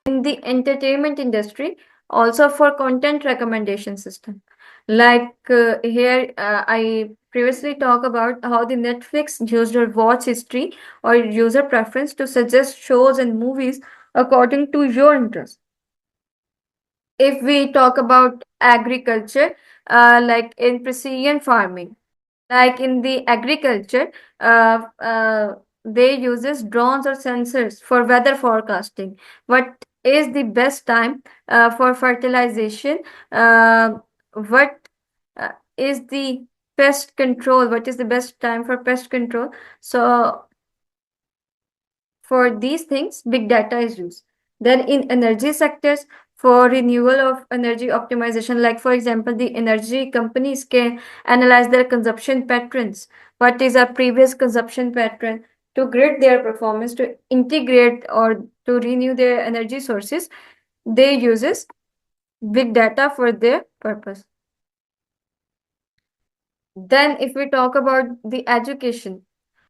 In the entertainment industry, also for content recommendation system. Like here, I previously talked about how the Netflix used your watch history or user preference to suggest shows and movies according to your interest. If we talk about agriculture, like in precision farming, like in the agriculture, uh, uh, they uses drones or sensors for weather forecasting. What is the best time for fertilization? What is the pest control? What is the best time for pest control? So for these things, big data is used. Then in energy sectors, for renewal of energy optimization, like for example, the energy companies can analyze their consumption patterns. What is our previous consumption pattern to grid their performance, to integrate or to renew their energy sources? They uses big data for their purpose. Then if we talk about the education,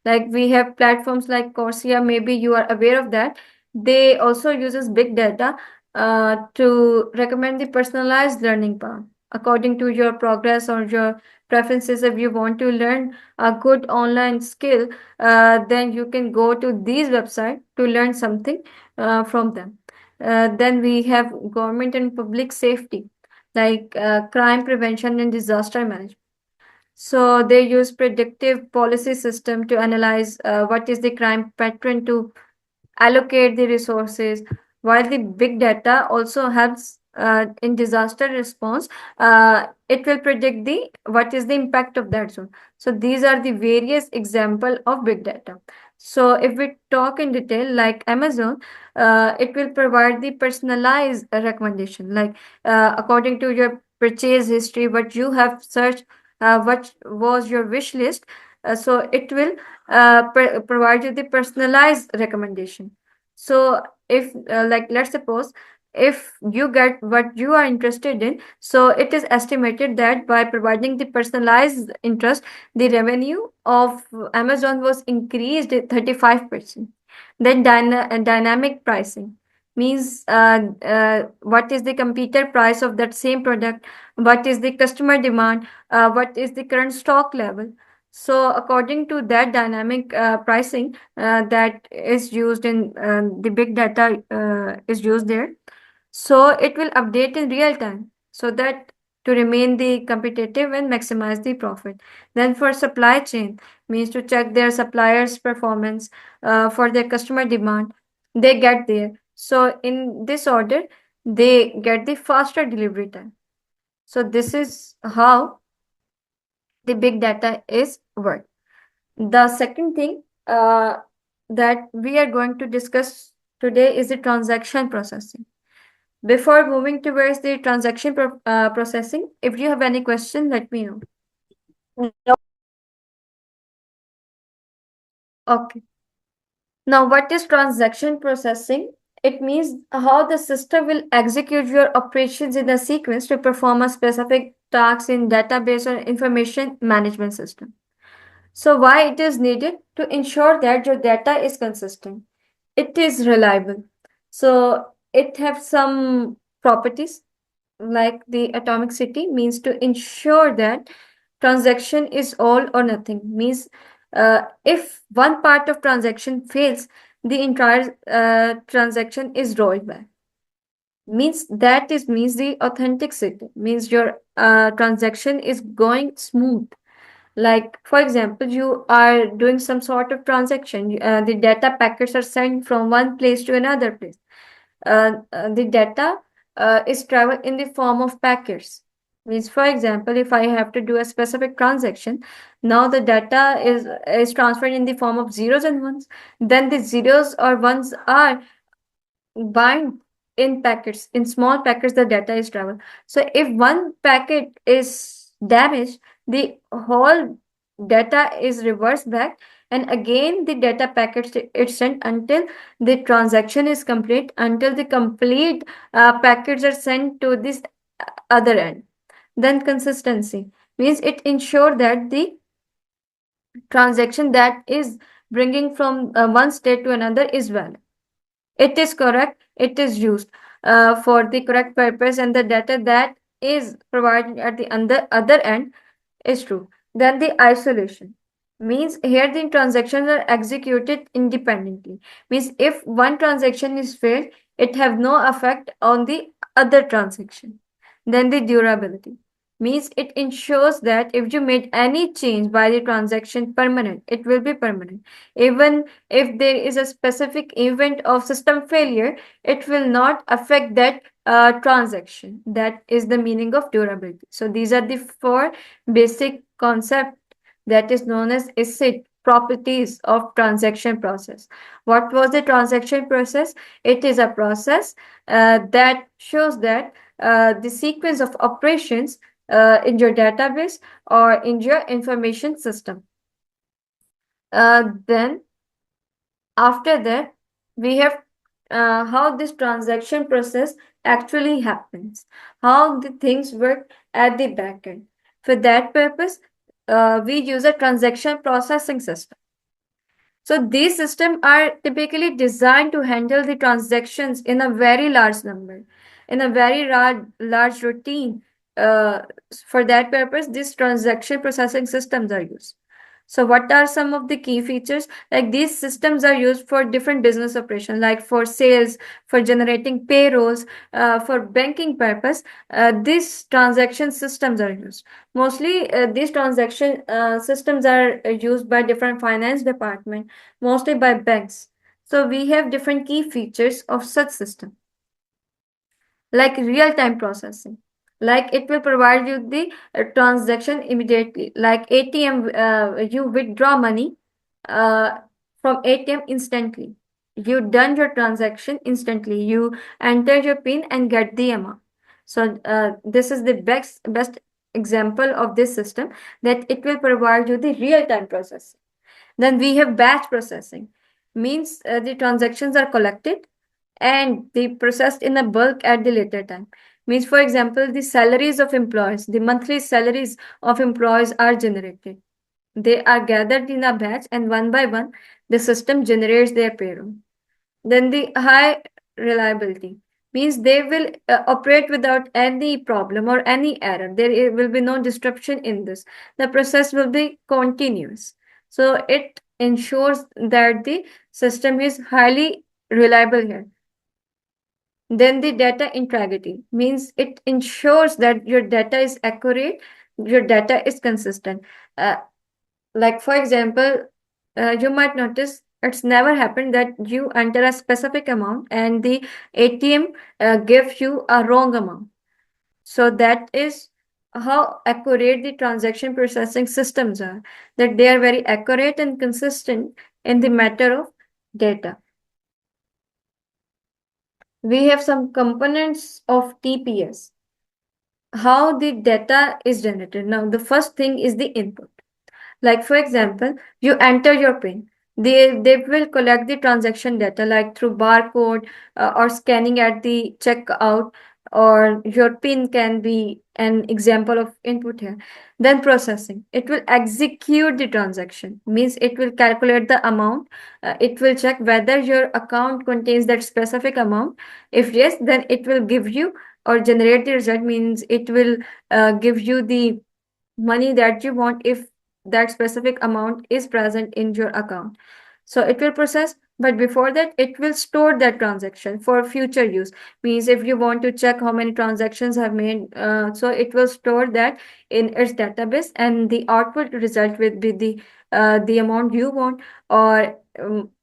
like we have platforms like Coursera, maybe you are aware of that. They also uses big data to recommend the personalized learning path according to your progress or your preferences. If you want to learn a good online skill, then you can go to these websites to learn something from them. Then we have government and public safety, like crime prevention and disaster management. So they use predictive policy system to analyze what is the crime pattern to allocate the resources, while the big data also helps in disaster response. It will predict the what is the impact of that zone. So these are the various example of big data. So if we talk in detail, like Amazon, it will provide the personalized recommendation, like according to your purchase history, what you have searched, what was your wish list. So it will provide you the personalized recommendation. So if like let's suppose if you get what you are interested in, so it is estimated that by providing the personalized interest, the revenue of Amazon was increased at 35%. Then dynamic pricing means what is the competitor price of that same product, what is the customer demand, what is the current stock level. So according to that dynamic pricing that is used in the big data is used there. So it will update in real time so that to remain the competitive and maximize the profit. Then for supply chain means to check their suppliers' performance for their customer demand. They get there. So in this order, they get the faster delivery time. So this is how the big data is work. The second thing that we are going to discuss today is the transaction processing. Before moving towards the transaction processing, if you have any question, let me know. Okay. Now, what is transaction processing? It means how the system will execute your operations in a sequence to perform a specific task in database or information management system. So why it is needed? To ensure that your data is consistent. It is reliable. So it have some properties like the atomicity means to ensure that transaction is all or nothing means if one part of transaction fails, the entire transaction is rolled back. Means that is means the authenticity means your transaction is going smooth. Like, for example, you are doing some sort of transaction, the data packets are sent from one place to another place. The data is travel in the form of packets. Means, for example, if I have to do a specific transaction, now the data is transferred in the form of zeros and ones. Then the zeros or ones are bind in packets, in small packets. The data is travel. So if one packet is damaged, the whole data is reversed back and again the data packets is sent until the transaction is complete, until the complete packets are sent to this other end. Then consistency means it ensure that the transaction that is bringing from one state to another is valid. It is correct, it is used for the correct purpose, and the data that is provided at the other end is true. Then the isolation means here the transactions are executed independently. Means if one transaction is failed, it have no effect on the other transaction. Then the durability means it ensures that if you made any change by the transaction permanent, it will be permanent. Even if there is a specific event of system failure, it will not affect that transaction. That is the meaning of durability. So these are the four basic concept that is known as ACID, properties of transaction process. What was the transaction process? It is a process that shows that the sequence of operations in your database or in your information system. Then after that, we have how this transaction process actually happens, how the things work at the back end. For that purpose, we use a transaction processing system. So these systems are typically designed to handle the transactions in a very large number, in a very large routine. Uh, for that purpose, these transaction processing systems are used. So what are some of the key features? Like these systems are used for different business operations, like for sales, for generating payrolls, for banking purpose. These transaction systems are used. Mostly, these transaction systems are used by different finance department, mostly by banks. So we have different key features of such system, like real-time processing. Like it will provide you the transaction immediately. Like ATM, you withdraw money uh, from ATM instantly. You done your transaction instantly. You enter your PIN and get the amount. So this is the best example of this system, that it will provide you the real-time processing. Then we have batch processing, means the transactions are collected and they processed in a bulk at the later time. Means, for example, the salaries of employees, the monthly salaries of employees are generated. They are gathered in a batch, and one by one, the system generates their payroll. Then the high reliability means they will operate without any problem or any error. There will be no disruption in this. The process will be continuous. So it ensures that the system is highly reliable here. Then the data integrity means it ensures that your data is accurate, your data is consistent. Uh, like for example, you might notice it's never happened that you enter a specific amount and the ATM gives you a wrong amount. So that is how accurate the transaction processing systems are, that they are very accurate and consistent in the matter of data. We have some components of TPS, how the data is generated. Now, the first thing is the input. Like for example, you enter your PIN. They will collect the transaction data like through barcode or scanning at the checkout, or your PIN can be an example of input here. Then processing. It will execute the transaction. Means it will calculate the amount. It will check whether your account contains that specific amount. If yes, then it will give you or generate the result. Means it will give you the money that you want if that specific amount is present in your account. So it will process, but before that, it will store that transaction for future use. Means if you want to check how many transactions have made, so it will store that in its database, and the output result will be the amount you want, or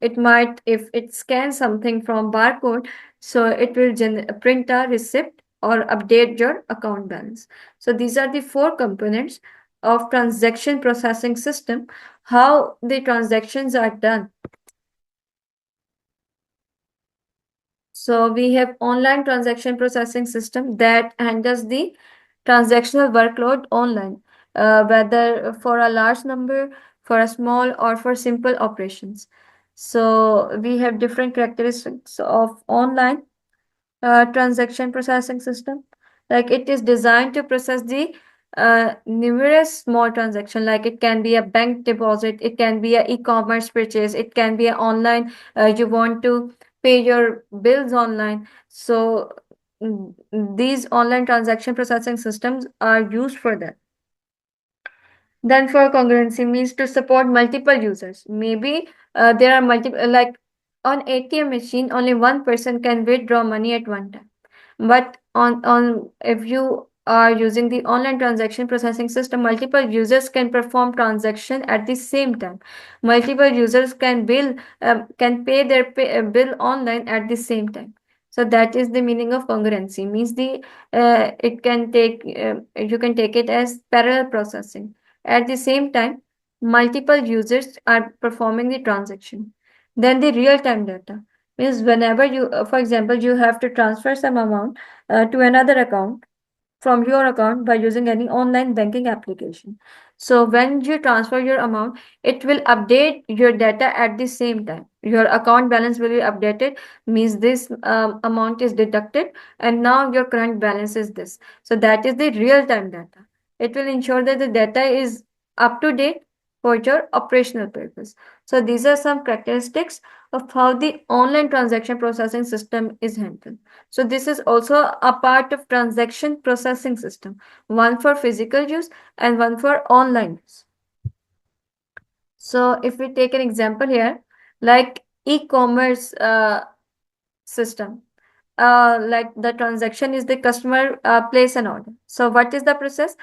it might, if it scans something from barcode, so it will print a receipt or update your account balance. So these are the four components of transaction processing system, how the transactions are done. So we have online transaction processing system that handles the transactional workload online, whether for a large number, for a small or for simple operations. So we have different characteristics of online transaction processing system. Like it is designed to process the numerous small transaction. Like it can be a bank deposit, it can be a e-commerce purchase, it can be a online. You want to pay your bills online. So these online transaction processing systems are used for that. Then for congruency means to support multiple users. Maybe there are multiple, like on ATM machine, only one person can withdraw money at one time. But on if you are using the online transaction processing system, multiple users can perform transaction at the same time. Multiple users can pay their bill online at the same time. So that is the meaning of congruency. Means the it can take you can take it as parallel processing. At the same time, multiple users are performing the transaction. Then the real-time data means whenever you, for example, you have to transfer some amount to another account from your account by using any online banking application. So when you transfer your amount, it will update your data at the same time. Your account balance will be updated, means this amount is deducted, and now your current balance is this. So that is the real-time data. It will ensure that the data is up to date for your operational purpose. So these are some characteristics of how the online transaction processing system is handled. So this is also a part of transaction processing system, one for physical use and one for online use. So if we take an example here, like e-commerce system, like the transaction is the customer place an order. So what is the process?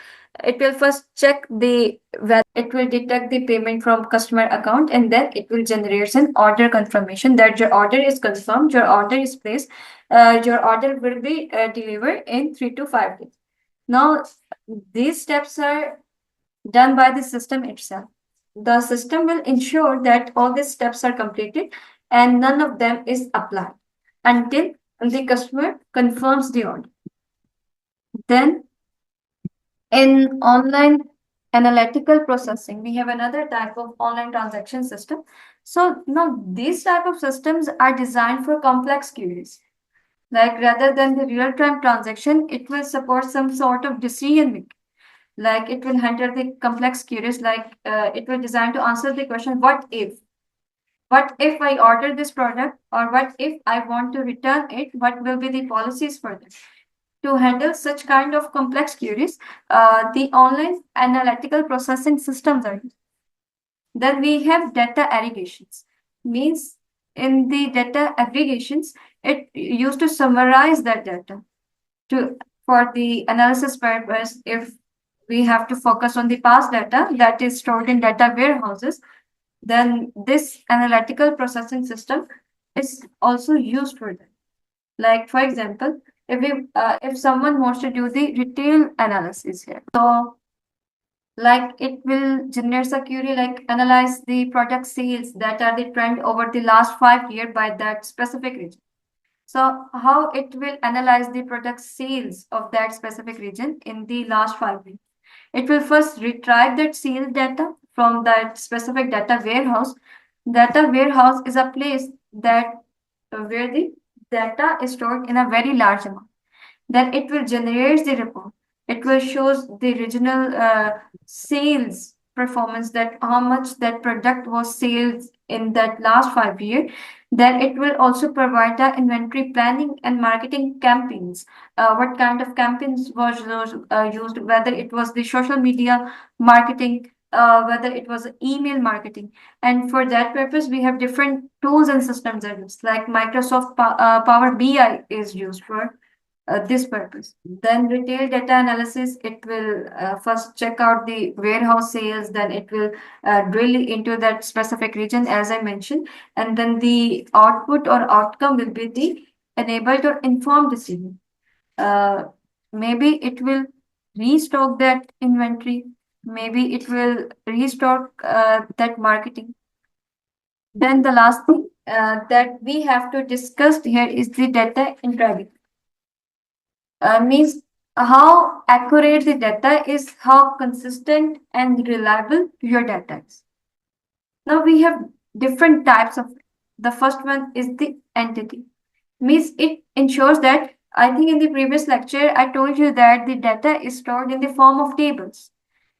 It will first check the whether it will detect the payment from customer account, and then it will generate an order confirmation that your order is confirmed, your order is placed, your order will be delivered in 3 to 5 days. Now these steps are done by the system itself. The system will ensure that all these steps are completed and none of them is applied until the customer confirms the order. Then in online analytical processing, we have another type of online transaction system. So now these type of systems are designed for complex queries. Like rather than the real-time transaction, it will support some sort of decision making. Like it will handle the complex queries, like it will design to answer the question, what if I order this product, or what if I want to return it, what will be the policies for this? To handle such kind of complex queries, the online analytical processing systems are used. Then we have data aggregations. Means in the data aggregations, it used to summarize that data to for the analysis purpose. If we have to focus on the past data that is stored in data warehouses, then this analytical processing system is also used for that. Like for example, if someone wants to do the retail analysis here, so like it will generate a query like analyze the product sales that are the trend over the last 5 years by that specific region. So how it will analyze the product sales of that specific region in the last 5 years? It will first retrieve that sales data from that specific data warehouse. Data warehouse is a place that where the data is stored in a very large amount. Then it will generate the report. It will shows the regional sales performance, that how much that product was sales in that last 5 years. Then it will also provide the inventory planning and marketing campaigns. What kind of campaigns was used, whether it was the social media marketing, whether it was email marketing. And for that purpose, we have different tools and systems that use, like Microsoft Power BI is used for this purpose. Then retail data analysis, it will first check out the warehouse sales, then it will drill into that specific region as I mentioned, and then the output or outcome will be the enabled or informed decision. Maybe it will restock that inventory, maybe it will restock that marketing. Then the last thing that we have to discuss here is the data integrity. Means how accurate the data is, how consistent and reliable your data is. Now we have different types of. The first one is the entity. Means it ensures that, I think in the previous lecture I told you that the data is stored in the form of tables.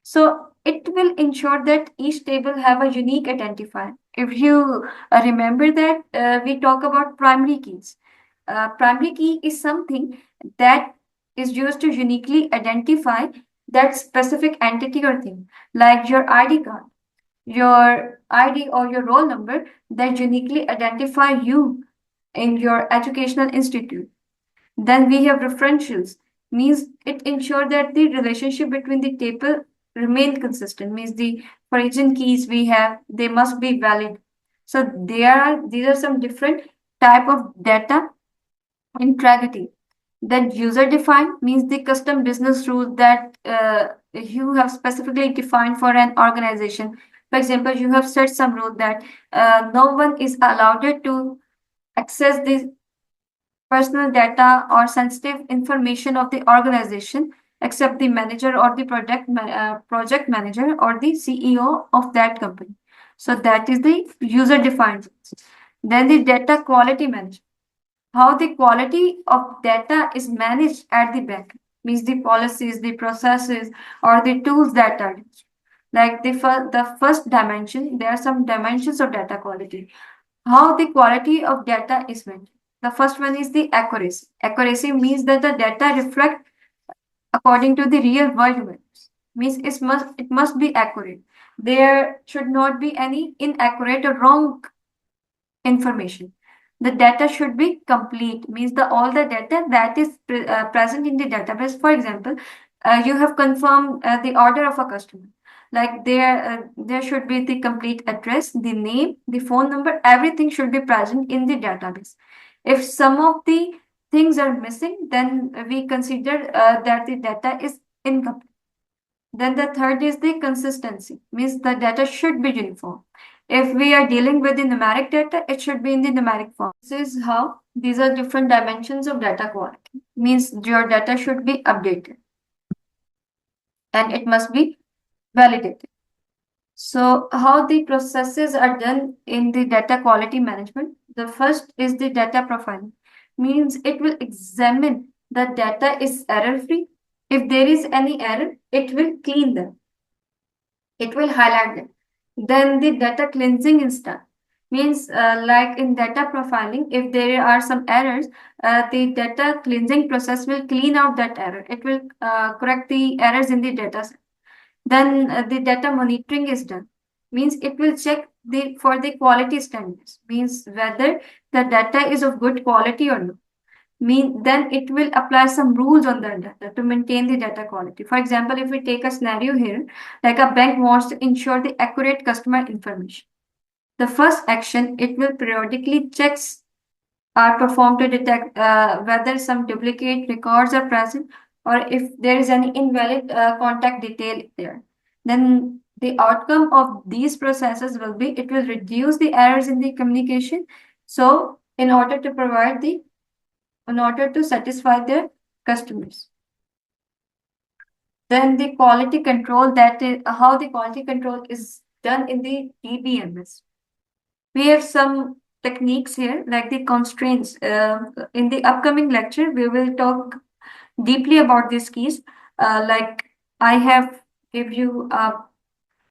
So it will ensure that each table have a unique identifier. If you remember that we talk about primary keys. Primary key is something that is used to uniquely identify that specific entity or thing, like your ID card, your ID or your roll number that uniquely identify you in your educational institute. Then we have referentials, means it ensure that the relationship between the table remain consistent, means the origin keys we have, they must be valid. So these are some different type of data integrity. Then user defined means the custom business rule that you have specifically defined for an organization. For example, you have set some rule that no one is allowed to access the personal data or sensitive information of the organization except the manager or the project manager or the CEO of that company. So that is the user defined. Then the data quality management, how the quality of data is managed at the back, means the policies, the processes, or the tools that are used. Like the first dimension, there are some dimensions of data quality. How the quality of data is maintained. The first one is the accuracy. Accuracy means that the data reflect according to the real world values. Means it must be accurate. There should not be any inaccurate or wrong information. The data should be complete, means the all the data that is present in the database. For example, you have confirmed the order of a customer. Like there should be the complete address, the name, the phone number, everything should be present in the database. If some of the things are missing, then we consider that the data is incomplete. Then the third is the consistency, means the data should be uniform. If we are dealing with the numeric data, it should be in the numeric form. This is how these are different dimensions of data quality. Means your data should be updated and it must be validated. So how the processes are done in the data quality management? The first is the data profiling. Means it will examine the data is error free. If there is any error, it will clean them. It will highlight them. Then the data cleansing is done. Means like in data profiling, if there are some errors, the data cleansing process will clean out that error. It will correct the errors in the data set. Then the data monitoring is done. Means it will check for the quality standards. Means whether the data is of good quality or not. Then it will apply some rules on the data to maintain the data quality. For example, if we take a scenario here, like a bank wants to ensure the accurate customer information. The first action, it will periodically checks are performed to detect whether some duplicate records are present or if there is any invalid contact detail there. Then the outcome of these processes will be, it will reduce the errors in the communication. So in order to satisfy their customers. Then the quality control, that is how the quality control is done in the DBMS. We have some techniques here, like the constraints. In the upcoming lecture, we will talk deeply about these keys. Like I have give you a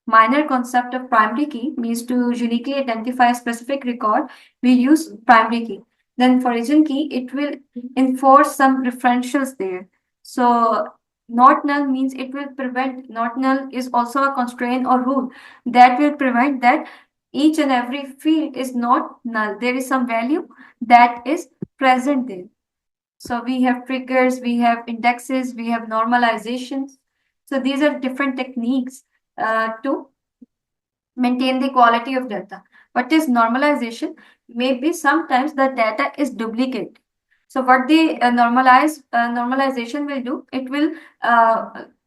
minor concept of primary key, means to uniquely identify a specific record, we use primary key. Then for origin key, it will enforce some referentials there. So not null means it will prevent, not null is also a constraint or rule that will prevent that each and every field is not null. There is some value that is present there. So we have triggers, we have indexes, we have normalizations. So these are different techniques to maintain the quality of data. What is normalization? Maybe sometimes the data is duplicate. So what the normalization will do, it will,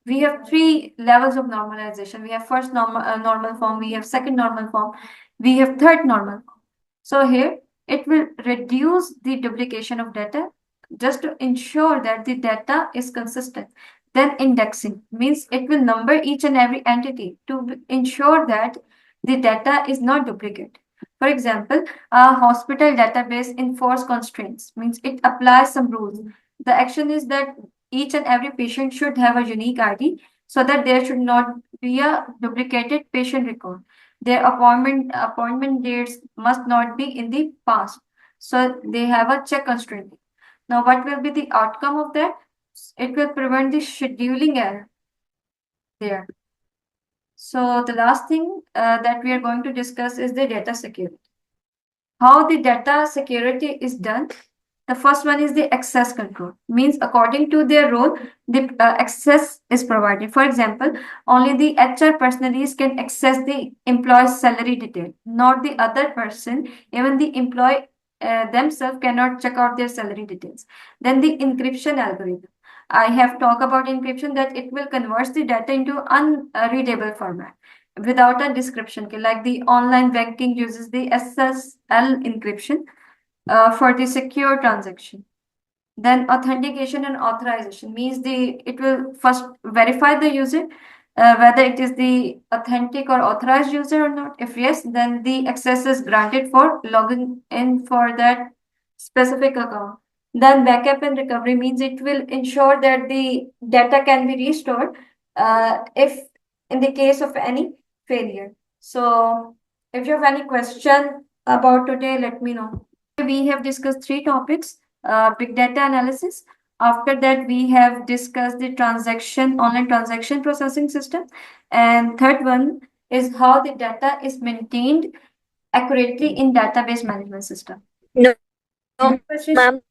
we have three levels of normalization. We have first normal form, we have second normal form, we have third normal form. So here it will reduce the duplication of data just to ensure that the data is consistent. Then indexing means it will number each and every entity to ensure that the data is not duplicate. For example, a hospital database enforce constraints, means it applies some rules. The action is that each and every patient should have a unique ID so that there should not be a duplicated patient record. Their appointment dates must not be in the past. So they have a check constraint. Now, what will be the outcome of that? It will prevent the scheduling error there. So the last thing that we are going to discuss is the data security. How the data security is done. The first one is the access control. Means according to their role, the access is provided. For example, only the HR personalities can access the employee's salary detail, not the other person. Even the employee themselves cannot check out their salary details. Then the encryption algorithm. I have talked about encryption that it will convert the data into unreadable format without a description. Like the online banking uses the SSL encryption for the secure transaction. Then authentication and authorization means it will first verify the user whether it is the authentic or authorized user or not. If yes, then the access is granted for logging in for that specific account. Then backup and recovery means it will ensure that the data can be restored if in the case of any failure. So if you have any question about today, let me know. We have discussed three topics: big data analysis. After that, we have discussed the online transaction processing system. And third one is how the data is maintained accurately in database management system. No, Any no, questions? ma'am.